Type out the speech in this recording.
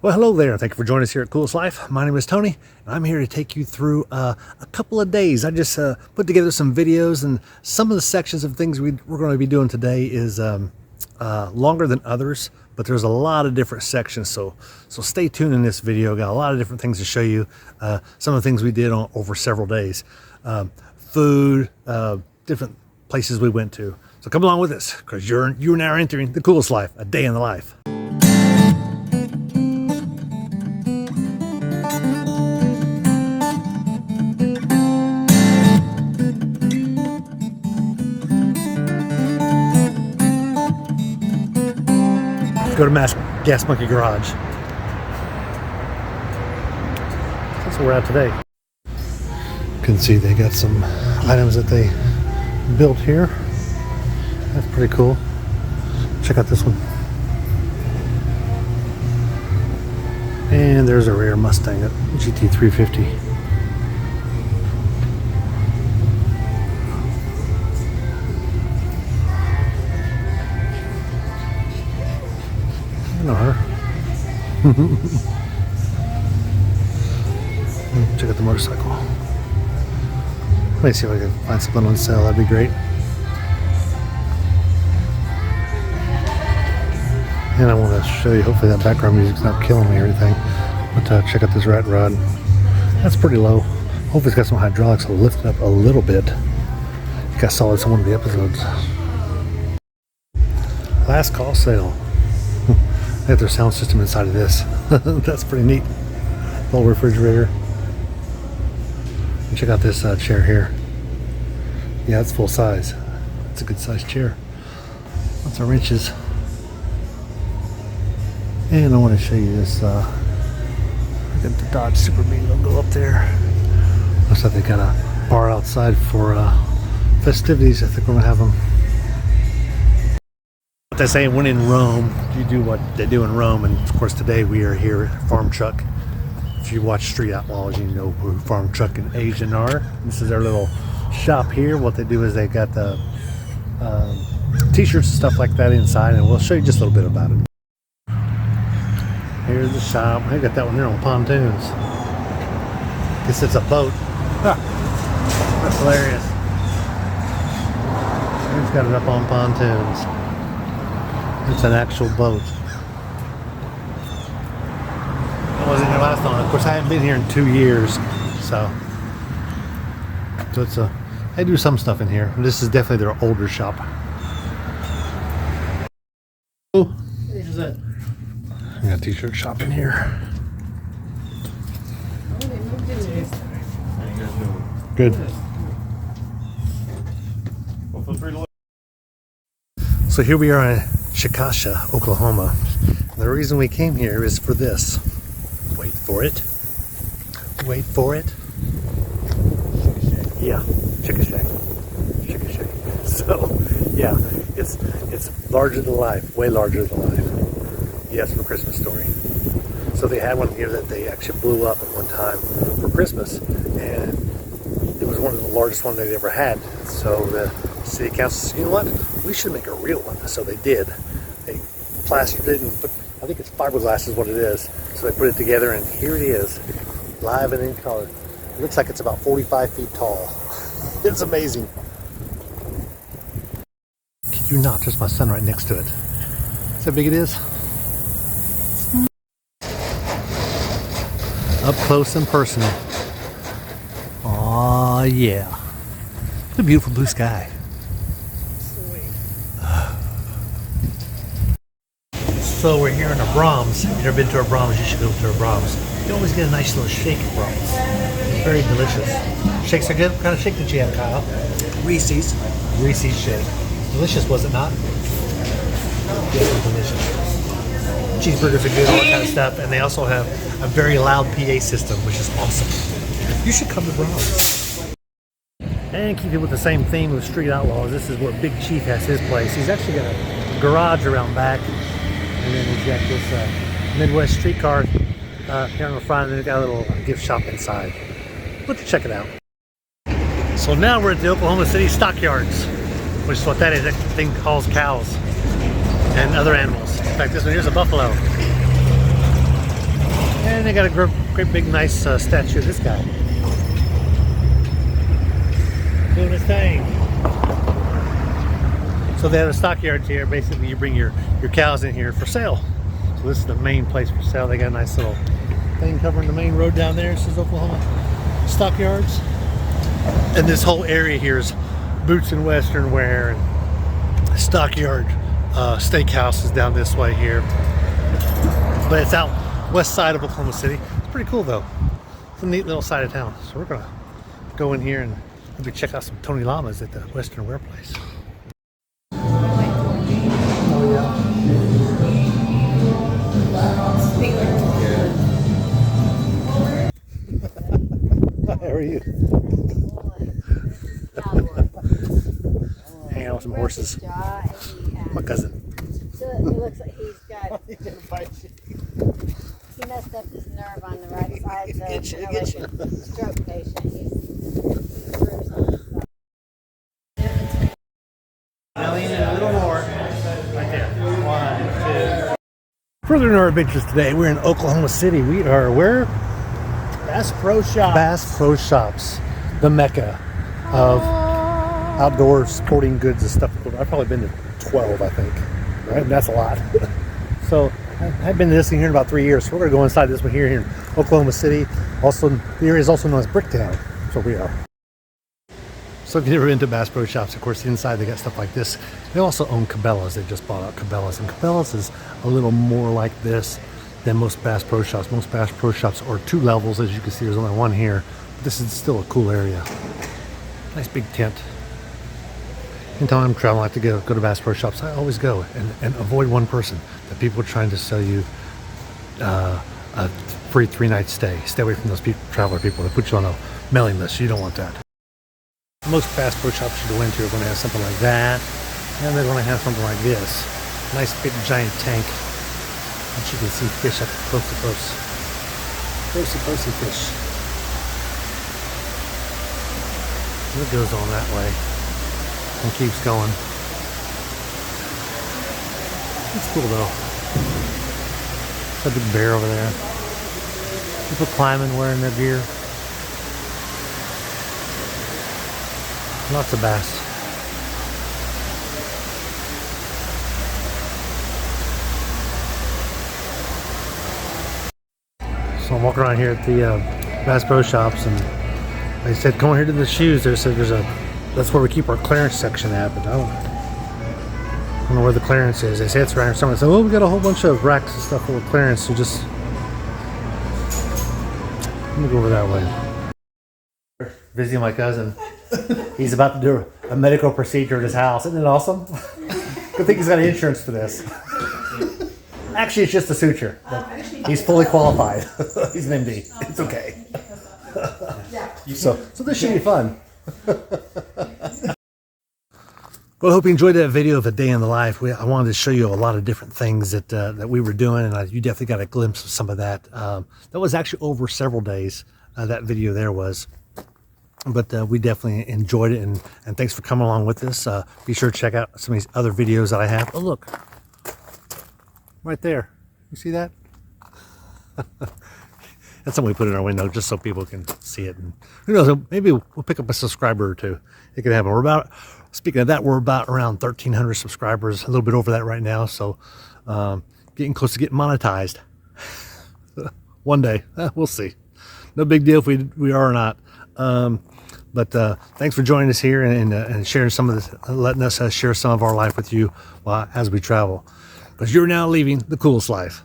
Well, hello there. Thank you for joining us here at Coolest Life. My name is Tony, and I'm here to take you through a couple of days. I just put together some videos, and some of the sections of things we're going to be doing today is longer than others, but there's a lot of different sections, so stay tuned in this video. Got a lot of different things to show you. Some of the things we did over several days. Food, different places we went to. So come along with us, because you're now entering the Coolest Life, a day in the life. Go to Gas Monkey Garage. That's where we're at today. You can see they got some items that they built here. That's pretty cool. Check out this one. And there's a rare Mustang, at GT350. I know her. Check out the motorcycle. Let me see if I can find something on sale. That'd be great. And I want to show you, hopefully that background music's not killing me or anything. But check out this rat rod. That's pretty low. Hopefully it's got some hydraulics to lift it up a little bit. You guys saw this in one of the episodes. Last call sale. They have their sound system inside of this. That's pretty neat. Little refrigerator. And check out this chair here. Yeah, it's full size. It's a good sized chair. Lots of wrenches. And I want to show you this. Got the Dodge Super Bean logo up there. Looks like they got a bar outside for festivities. I think we're gonna have them. They say when in Rome, you do what they do in Rome, and of course today we are here at FarmTruck. If you watch Street Outlaws, you know who FarmTruck and Asian are. This is their little shop here. What they do is they got the t-shirts and stuff like that inside, and we'll show you just a little bit about it. Here's the shop. They got that one there on pontoons. Guess it's a boat. That's hilarious. He's got it up on pontoons. It's an actual boat. I wasn't here last time. Of course, I haven't been here in 2 years, so it's they do some stuff in here. This is definitely their older shop. Oh, here's that. We got a t-shirt shop in here. Good. So here we are in Chickasha, Oklahoma. And the reason we came here is for this. Wait for it. Wait for it. Yeah, Chickasha. Chickasha. So, yeah, it's larger than life, way larger than life. Yes, for Christmas Story. So they had one here that they actually blew up at one time for Christmas, and it was one of the largest ones they'd ever had. So the city council said, you know what, we should make a real one. So they did. They plastered it and put, I think it's fiberglass is what it is. So they put it together, and here it is, live and in color. It looks like it's about 45 feet tall. It's amazing. Kid you not, there's my son right next to it. See how big it is? Up close and personal. Aw, yeah. What a beautiful blue sky. So we're here in a Brahms. If you've never been to a Brahms, you should go to a Brahms. You always get a nice little shake at Brahms. It's very delicious. Shakes are good. What kind of shake did you have, Kyle? Reese's. Reese's shake. Delicious, was it not? Yes, it was delicious. Cheeseburgers are good, all that kind of stuff. And they also have a very loud PA system, which is awesome. You should come to Brahms. And keep it with the same theme of Street Outlaws. This is where Big Chief has his place. He's actually got a garage around back. And then he's got this Midwest streetcar here on the front, and they've got a little gift shop inside. Let's check it out. So now we're at the Oklahoma City Stockyards, which is what that is. That thing hauls cows and other animals. In fact, this one here's a buffalo. And they got a great big nice statue of this guy doing his thing. So they have a stockyards here. Basically, you bring your cows in here for sale. So this is the main place for sale. They got a nice little thing covering the main road down there. It says Oklahoma Stockyards. And this whole area here is boots and western wear and stockyard steakhouse is down this way here. But it's out west side of Oklahoma City. It's pretty cool though. It's a neat little side of town. So we're gonna go in here and maybe check out some Tony Llamas at the Western Wear place. Oh yeah. How are you? Hanging out with some horses. My cousin. So it looks like he's got. He messed up his nerve on the right side, so he's like a stroke patient. He's Now lean in a little more. Right there. 1, 2. Further in our adventures today, we're in Oklahoma City. We are where? Bass Pro Shops. Bass Pro Shops, the mecca of outdoor sporting goods and stuff. I've probably been to 12, I think. Right? That's a lot. So I've been to this thing here in about 3 years. So we're going to go inside this one here in Oklahoma City. Also, the area is also known as Bricktown. That's where we are. So if you've never been to Bass Pro Shops, of course, inside they got stuff like this. They also own Cabela's. They just bought out Cabela's. And Cabela's is a little more like this than most Bass Pro Shops. Most Bass Pro Shops are 2 levels. As you can see, there's only one here. But this is still a cool area. Nice big tent. Anytime I'm traveling, I like to go to Bass Pro Shops. I always go and avoid one person. The people trying to sell you a free 3-night stay. Stay away from those traveler people that put you on a mailing list. You don't want that. Most Bass Pro Shops you go into are going to have something like that. And they're going to have something like this. Nice big giant tank. And you can see fish up close to close. Closey fish. And it goes on that way. And keeps going. It's cool though. There's a big bear over there. People climbing, wearing their gear. Lots of bass. So I'm walking around here at the Bass Pro Shops, and they said, "Come on here to the shoes." They said that's where we keep our clearance section at, but I don't know where the clearance is. They say it's around somewhere. So, we got a whole bunch of racks and stuff full of clearance. So just let me go over that way. Visiting my cousin. He's about to do a medical procedure at his house. Isn't it awesome? Good thing he's got insurance for this. Actually, it's just a suture. He's fully qualified. He's an MD. It's okay. So this should be fun. Well, I hope you enjoyed that video of a day in the life. I wanted to show you a lot of different things that we were doing, and you definitely got a glimpse of some of that. That was actually over several days, that video there was. But we definitely enjoyed it, and thanks for coming along with us. Be sure to check out some of these other videos that I have. Oh, look. Right there. You see that? That's something we put in our window just so people can see it. And who knows, maybe we'll pick up a subscriber or two. It could happen. Speaking of that, we're about around 1,300 subscribers, a little bit over that right now. So getting close to getting monetized. One day, we'll see. No big deal if we are or not. But thanks for joining us here and sharing some of this, letting us share some of our life with you as we travel. Because you're now leaving the coolest life.